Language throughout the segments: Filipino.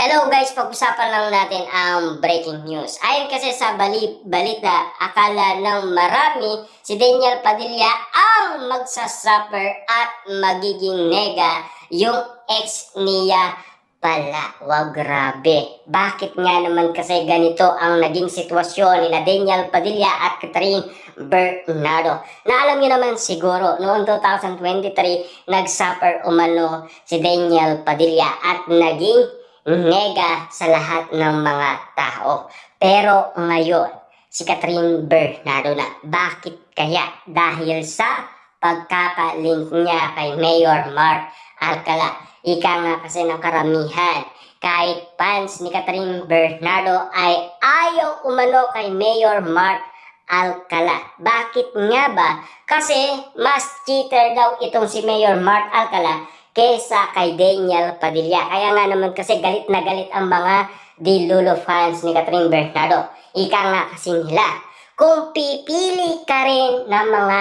Hello guys, pag-usapan lang natin ang breaking news. Ayon kasi sa balita, akala ng marami si Daniel Padilla ang magsasuffer at magiging nega yung ex niya pala. Wow, grabe. Bakit nga naman kasi ganito ang naging sitwasyon ni Daniel Padilla at Catherine Bernardo? Na alam niyo naman siguro, noong 2023, nagsuffer umano si Daniel Padilla at naging nega sa lahat ng mga tao. Pero ngayon, si Catherine Bernardo na. Bakit kaya? Dahil sa pagkakalink niya kay Mayor Mark Alcala. Ika nga kasi ng karamihan. Kahit fans ni Catherine Bernardo ay ayaw umano kay Mayor Mark Alcala. Bakit nga ba? Kasi mas cheater daw itong si Mayor Mark Alcala kesa kay Daniel Padilla. Kaya nga naman kasi galit na galit ang mga Dilulo fans ni Catherine Bernardo. Ika nga kasi nila, kung pipili ka rin ng mga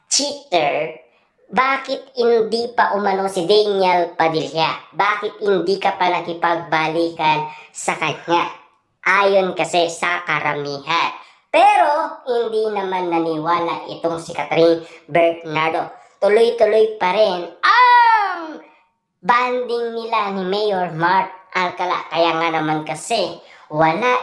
cheater, bakit hindi pa umano si Daniel Padilla? Bakit hindi ka pa nakipagbalikan sa kanya? Ayon kasi sa karamihan. Pero hindi naman naniwala itong si Catherine Bernardo. Tuloy-tuloy pa rin ang banding nila ni Mayor Mark Alcala. Kaya nga naman kasi wala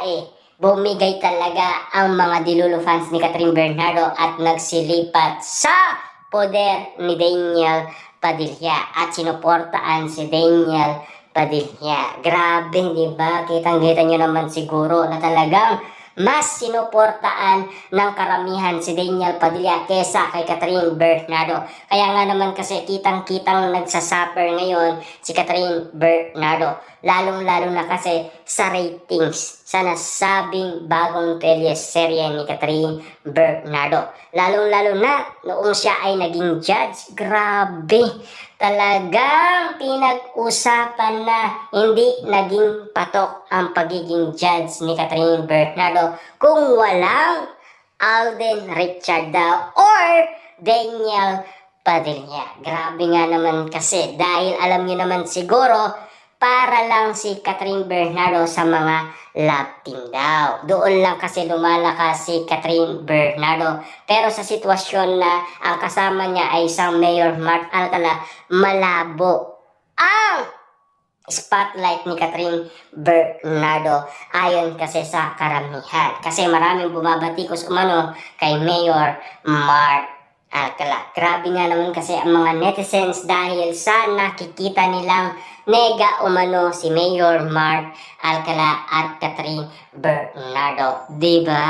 bumigay talaga ang mga Dilulo fans ni Catherine Bernardo at nagsilipat sa poder ni Daniel Padilla at sinuportaan si Daniel Padilla. Grabe, di ba? Kitang-kita nyo naman siguro na talagang mas sinuportaan ng karamihan si Daniel Padilla kesa kay Catherine Bernardo. Kaya nga naman kasi kitang-kitang nagsasuffer ngayon si Catherine Bernardo. Lalong-lalo na kasi sa ratings sa nasabing bagong teleserye ni Catherine Bernardo. Lalong-lalo na noong siya ay naging judge. Grabe! Talagang pinag-usapan na hindi naging patok ang pagiging judge ni Catherine Bernardo kung walang Alden Richard daw or Daniel Padilla. Grabe nga naman kasi dahil alam niyo naman siguro para lang si Catherine Bernardo sa mga love team daw. Doon lang kasi lumalakas si Catherine Bernardo. Pero sa sitwasyon na ang kasama niya ay isang Mayor Mark Alcala, malabo ang spotlight ni Catherine Bernardo ayon kasi sa karamihan. Kasi maraming bumabatikos umano kay Mayor Mark Alcala. Grabe nga naman kasi ang mga netizens dahil sa nakikita nilang nega umano si Mayor Mark Alcala at Catherine Bernardo. Diba?